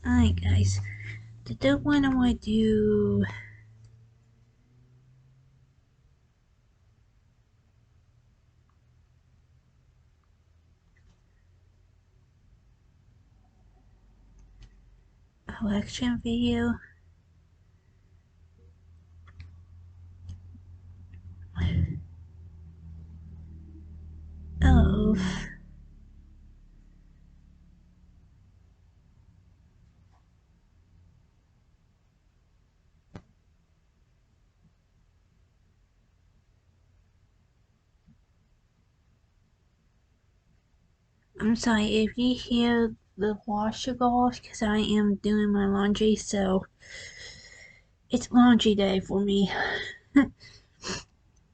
Alright, guys. The third one I want to do. Collection video. Oh. I'm sorry if you hear the washer go off because I am doing my laundry, so it's laundry day for me.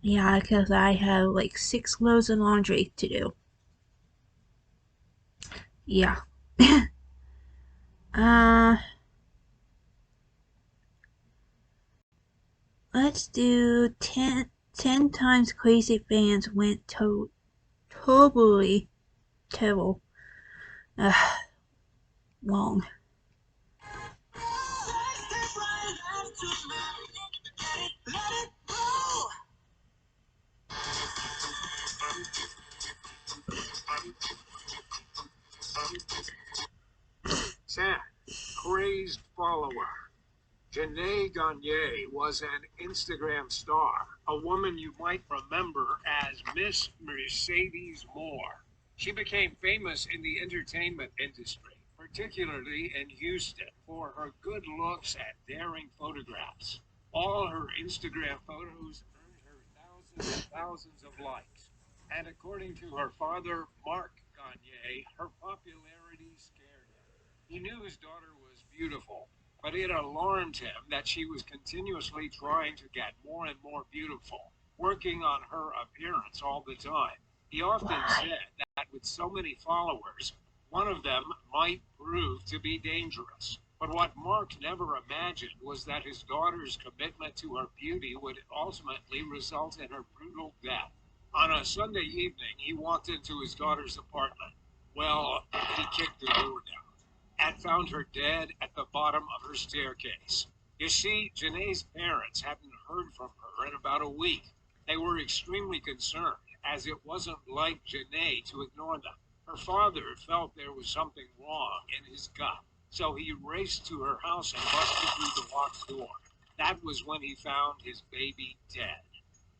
Yeah, because I have like 6 loads of laundry to do. Yeah. uh, let's do 10 times Crazy Fans went totally terrible. Long. Sad, crazed follower. Janae Gagne was an Instagram star, a woman you might remember as Miss Mercedes Moore. She became famous in the entertainment industry, particularly in Houston, for her good looks and daring photographs. All her Instagram photos earned her thousands and thousands of likes. And according to her father, Mark Gagne, her popularity scared him. He knew his daughter was beautiful, but it alarmed him that she was continuously trying to get more and more beautiful, working on her appearance all the time. He often said that with so many followers, one of them might prove to be dangerous. But what Mark never imagined was that his daughter's commitment to her beauty would ultimately result in her brutal death. On a Sunday evening, he walked into his daughter's apartment. Well, he kicked the door down and found her dead at the bottom of her staircase. You see, Janae's parents hadn't heard from her in about a week. They were extremely concerned, as it wasn't like Janae to ignore them. Her father felt there was something wrong in his gut, so he raced to her house and busted through the locked door. That was when he found his baby dead.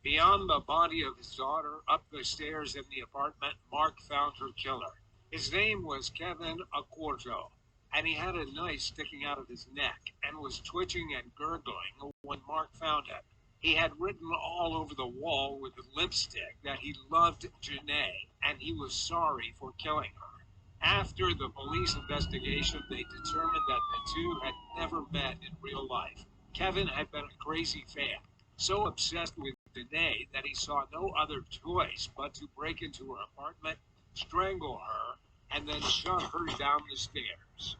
Beyond the body of his daughter, up the stairs in the apartment, Mark found her killer. His name was Kevin Accorto, and he had a knife sticking out of his neck and was twitching and gurgling when Mark found him. He had written all over the wall with lipstick that he loved Janae and he was sorry for killing her. After the police investigation, they determined that the two had never met in real life. Kevin had been a crazy fan, so obsessed with Janae that he saw no other choice but to break into her apartment, strangle her, and then shove her down the stairs.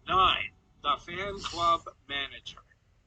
9. The fan club manager.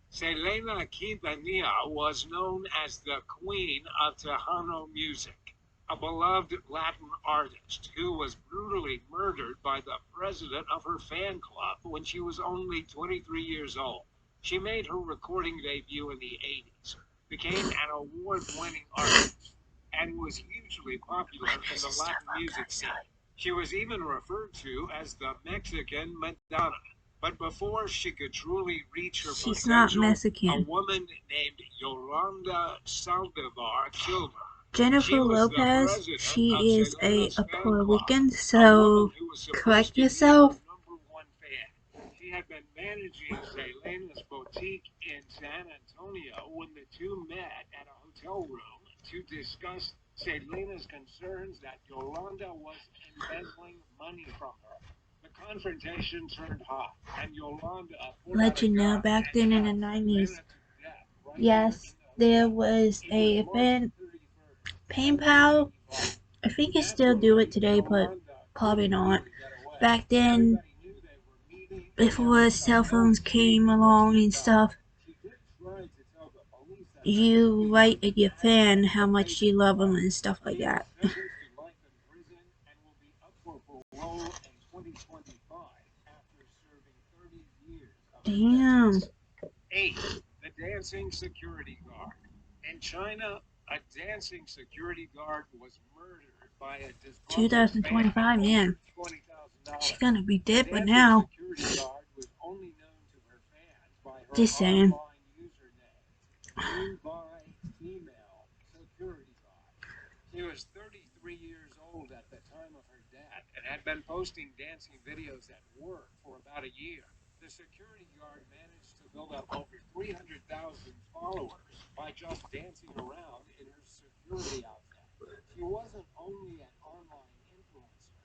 Selena Quintanilla was known as the queen of Tejano music, a beloved Latin artist who was brutally murdered by the president of her fan club when she was only 23 years old. She made her recording debut in the 80s, became an award-winning artist, and was hugely popular in the Latin music scene. She was even referred to as the Mexican Madonna. But before she could truly reach her She's not potential, a Mexican. woman named Yolanda Saldivar killed her. She Jennifer was the Lopez, president of she is Selena's a fan Puerto club, Rican, a woman so who was supposed correct to be her yourself. #1 fan. She had been managing Selena's boutique in San Antonio when the two met at a hotel room to discuss Selena's concerns that Yolanda was embezzling money from her. The confrontation turned hot, and Yolanda pulled out Let a you know, gun back and then in the shot Selena 90s, to death right there in yes, the there hotel. was It was a March event, 31st, PayPal. 1985. I think it That's still the do it night today, but Yolanda probably couldn't not. really get away. Back then, Everybody knew they were meeting in a before hotel cell room. phones She came knew what she along had and done. stuff, She did try to tell the police that her you movie was write an to your ad fan for how a much you payment love them club. and stuff like She was that. sentenced to life in prison and will be up for parole in 2025 after serving years of Damn. 8. The dancing security guard. In China, a dancing security guard was murdered by a disgruntled fan 2025, over man. $20,000. She's gonna be The dead by dancing now. security guard was only known to her fans by her Just saying. online username, New by Female Security Guard. She was 33 years old at the time of her death and had been posting dancing videos at work for about a year. The security guard managed to build up over 300,000 followers by just dancing around in her security outfit. She wasn't only an online influencer,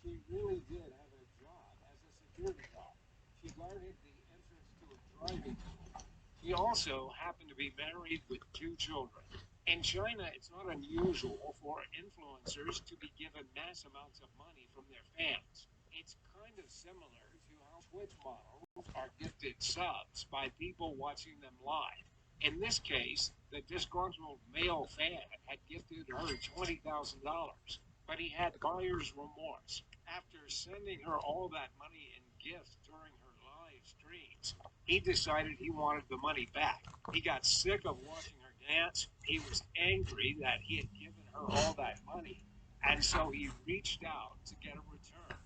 she really did have a job as a security guard. She guarded the entrance to a driving school. She also happened to be married with 2 children. In China, it's not unusual for influencers to be given mass amounts of money from their fans. It's kind of similar to how Twitch models are gifted subs by people watching them live. In this case, the disgruntled male fan had gifted her $20,000, but he had buyer's remorse. After sending her all that money in gifts during her live streams, he decided he wanted the money back. He got sick of watching her dance. He was angry that he had given her all that money, and so he reached out to get a return.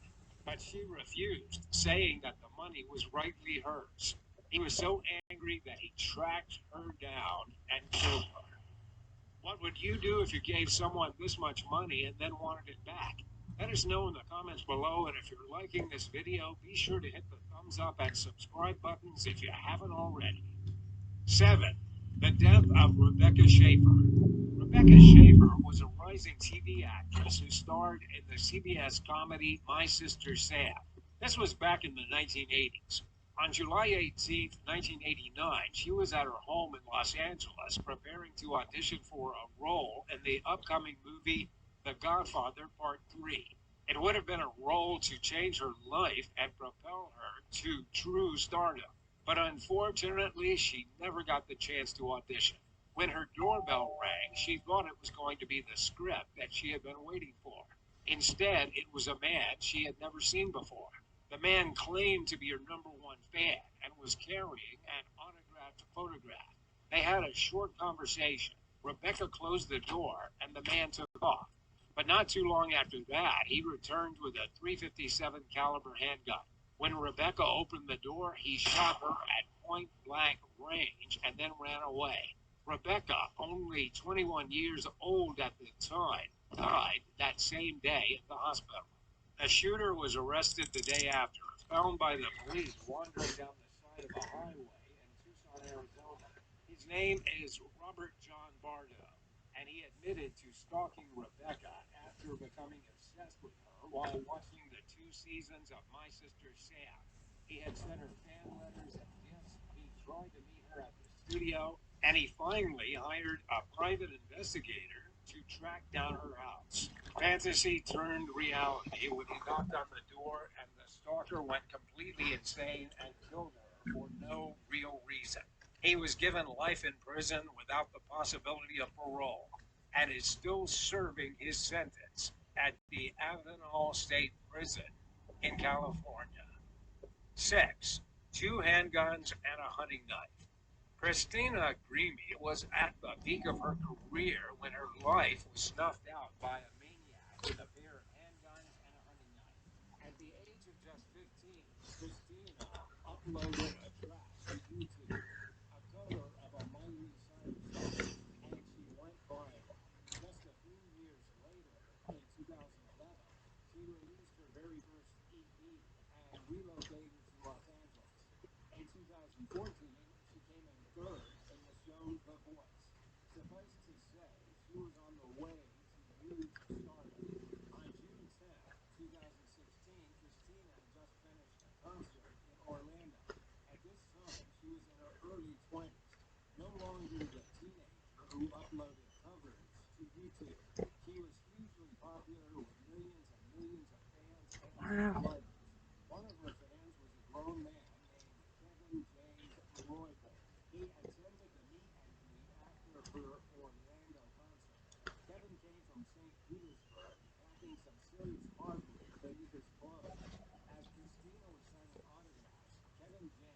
But she refused, saying that the money was rightly hers. He was so angry that he tracked her down and killed her. What would you do if you gave someone this much money and then wanted it back? Let us know in the comments below, and if you're liking this video, be sure to hit the thumbs up and subscribe buttons if you haven't already. 7. The death of Rebecca Schaeffer. Rebecca Schaeffer was a rising TV actress who starred in the CBS comedy My Sister Sam. This was back in the 1980s. On July 18, 1989, she was at her home in Los Angeles preparing to audition for a role in the upcoming movie The Godfather Part 3. It would have been a role to change her life and propel her to true stardom. But unfortunately, she never got the chance to audition. When her doorbell rang, she thought it was going to be the script that she had been waiting for. Instead, it was a man she had never seen before. The man claimed to be her #1 fan and was carrying an autographed photograph. They had a short conversation. Rebecca closed the door and the man took off. But not too long after that, he returned with a .357 caliber handgun. When Rebecca opened the door, he shot her at point-blank range and then ran away. Rebecca, only 21 years old at the time, died that same day at the hospital. The shooter was arrested the day after, found by the police wandering down the side of a highway in Tucson, Arizona. His name is Robert John Bardo, and he admitted to stalking Rebecca after becoming obsessed with her while watching the 2 seasons of My Sister Sam. He had sent her fan letters and gifts. He tried to meet her at the studio, and he finally hired a private investigator to track down her house. Fantasy turned reality when he knocked on the door and the stalker went completely insane and killed her for no real reason. He was given life in prison without the possibility of parole and is still serving his sentence at the Avenal State Prison in California. 6. 2 handguns and a hunting knife. Christina Grimmie was at the peak of her career when her life was snuffed out by a maniac with a pair of handguns and a hunting knife. At the age of just 15, Christina uploaded a track to YouTube, a cover of a Miley Cyrus song, and she went viral. Just a few years later, in 2011, she released her very first EP and relocated to Los Angeles. In 2014, she came in third in the show The Voice. Suffice to say, she was on the way to huge stardom. On June 10th, 2016, Christina had just finished a concert in Orlando. At this time, she was in her early 20s, no longer the teenager who uploaded covers to YouTube. She was hugely popular with millions and millions of fans and Wow. subscribers. One of her fans was a grown man named Kevin James Roybal. He attended the meet and greet after her Orlando concert. Kevin came from St. Petersburg, packing some serious hardware beneath his clothes. As Christina was signing autographs, Kevin James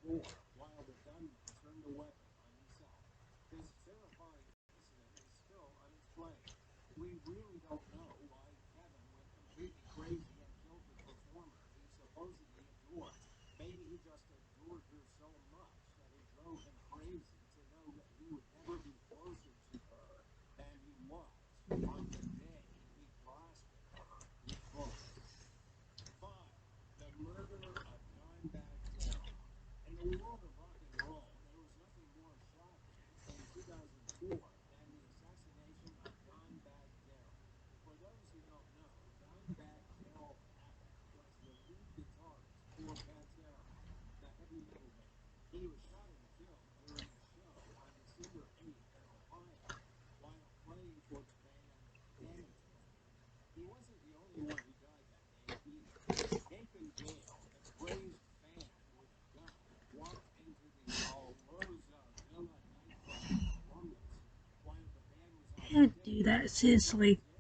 4, while the gunman turned a weapon on himself. This terrifying incident is still unexplained. We really don't know why Kevin went completely crazy and killed the performer he supposedly adored. Maybe he just adored her so much that it drove him crazy to know that he would never be closer to her than he was on the day he blasted her with bullets. 5. The murder of Dimebag Darrell. In the world of rock and roll, there was nothing more shocking in 2004 than the assassination of Dimebag Darrell. For those who don't know, Dimebag Darrell was the lead guitarist for Pantera, the heavy metal band. He was shot and killed during a show on December 8th in Ohio while playing for the band Damageplan. He wasn't the only one who died that day either. Nathan Gale, the crazed fan with a gun, walked into the Alrosa Villa nightclub in Columbus while the band was on Don't stage. do that, Cicely. Darrell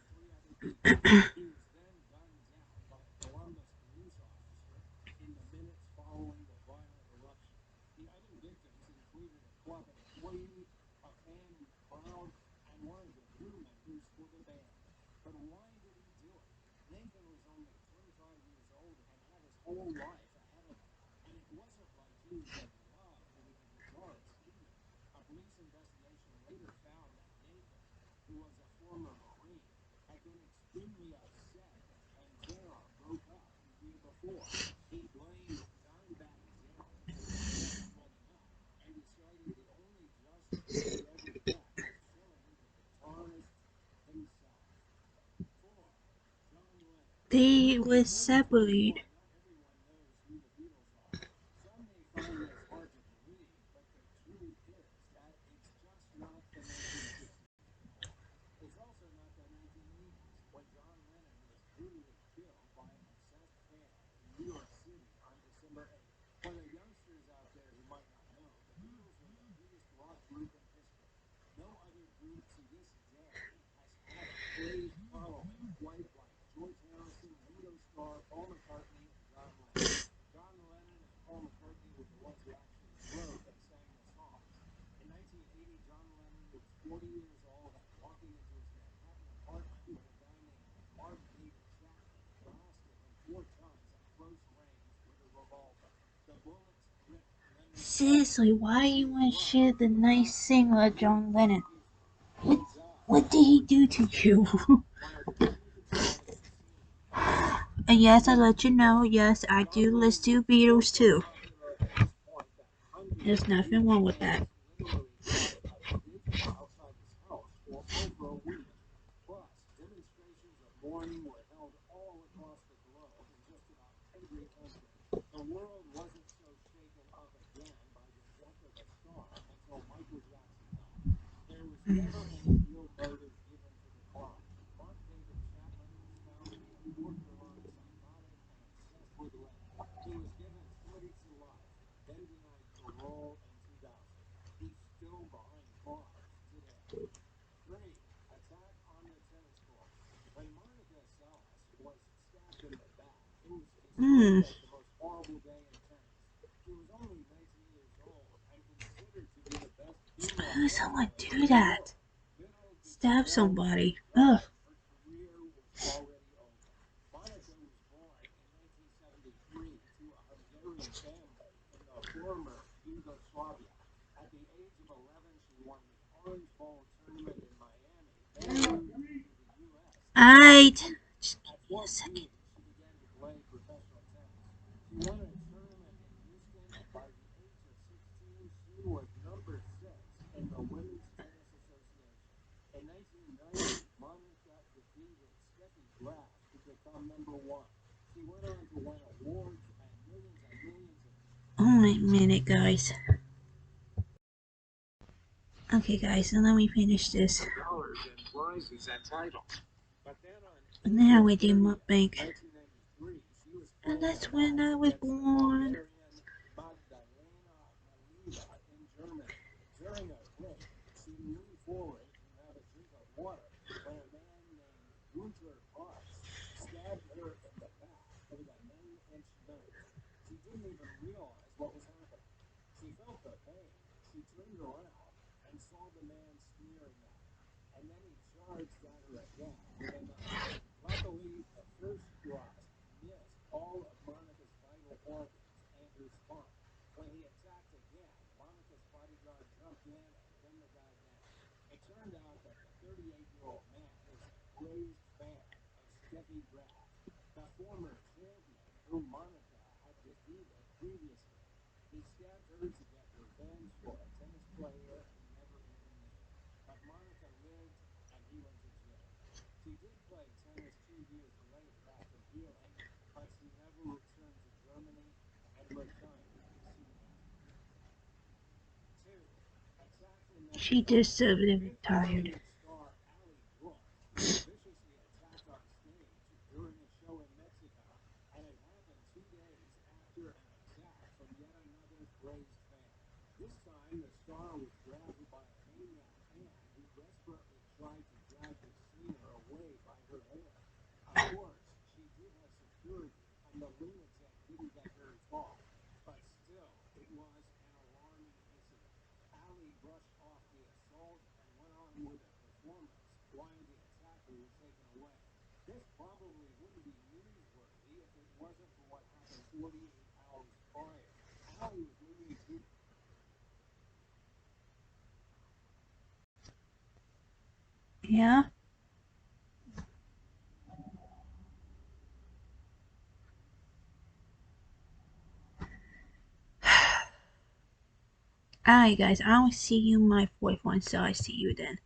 and 3 other people. He was then gunned down by a Columbus police officer in the minutes following the violent eruption. The other victims included a club employee, a fan in the crowd, and one of the crew members for the band. But why did he do it? Nathan was only 25 years old and had his whole life ahead of him. And it wasn't like he was in love with a guitarist either. A police investigation later found that Nathan, who was a former Marine, had been extremely upset that Pantera broke up the year before. He blamed Dimebag Darrell for the band splitting up and decided the only justice he ever get was killing the guitarist himself. 4. John Lennon. They were separated. Not everyone knows who the Beatles are. Some may find this hard to believe, but the truth is that it's just not the 1960s. It's also not the 1980s, when John Lennon was brutally killed by an obsessed fan in New York City on December 8th. For the youngsters out there who might not know, the Beatles were the biggest rock group in history. No other group to this day has had a crazed following quite like George Harrison, Ringo Starr, Paul McCartney, and John Lennon. John Lennon and Paul McCartney were the ones who actually wrote and sang the songs. In 1980, John Lennon was 40 years old and walking into his Manhattan apartment when a guy named Mark David Chapman blasted him 4 times at close range with a revolver. The bullets ripped Lennon's Seriously, why you want to share the nice singer John Lennon? What did he do to you? Yes, I'll let you know. Yes, I do listen to Beatles too. There's nothing wrong with that. Plus, demonstrations of mourning were held all across the globe in just about every country. The world wasn't so shaken up again by the death of a star until Michael Jackson died. There was never any real motive given for the crime. Mark David Chapman was found to be a borderline psychotic and obsessed with Lennon. He was given 20 to life, then denied parole in 2000. He's still behind bars today. 3. Attack on the tennis court. When Monica Seles was stabbed in the back, it was described as the most horrible day in tennis. She was only 19 years old and considered to be the best female How does someone tennis do that? Stab somebody. Ugh. her career was already over. Monica was born in 1973 to a Hungarian family in the former Yugoslavia. At the age of 11, she won the Orange Bowl tournament in Miami, then moved to the U.S. At 14, she began to play professional tennis. She won a tournament in Houston, and by the age of 16, she was number 6 in the Women's Tennis Association. In 1990, Monica defeated Steffi Graf to become number 1. She went on to win awards and millions of. Only a minute, guys. Okay, guys, so let me finish this. Dollars in prizes and titles. But then on And now we do April 30th, mukbang. 1993, she was And playing that's a when match I was against the born. Bulgarian Magdalena Malieva in Germany. During a break, she leaned forward to have a drink of water when a man named Gunter Arts stabbed her in the back with a 9-inch knife. She didn't even realize what was happening. She felt the pain. She turned around and saw the man sneering at her, and then he charged at her again with a knife. Luckily, the first thrust missed all of Monica's vital organs and her spine. When he attacked again, Monica's bodyguard jumped in and pinned the guy down. It turned out that the 38-year-old man was a crazed fan of Steffi Graf, the former champion whom Monica had defeated previously. He stabbed her to get revenge for a tennis player he never even knew. But Monica lived, and he went to jail. She did play tennis 2 years later after healing, but she never returned to Germany and retired soon afterwards. 2. Attacked in She Mexico. deserved to Fifth retired. Hollywood star Ali Brooke was viciously attacked on stage during a show in Mexico, and it happened 2 days after an attack from yet another crazed fan. This time, the star was grabbed by a maniac fan who desperately tried to drag the singer away by her hair. Of course, she did have security, and the lunatic didn't get very far. But still, it was an alarming incident. Ali brushed off the assault and went on with a performance while the attacker was taken away. This probably wouldn't be newsworthy if it wasn't for what happened 48 hours prior. Ali was moving too. Yeah? Alright guys, I will see you in my fourth one, so I see you then.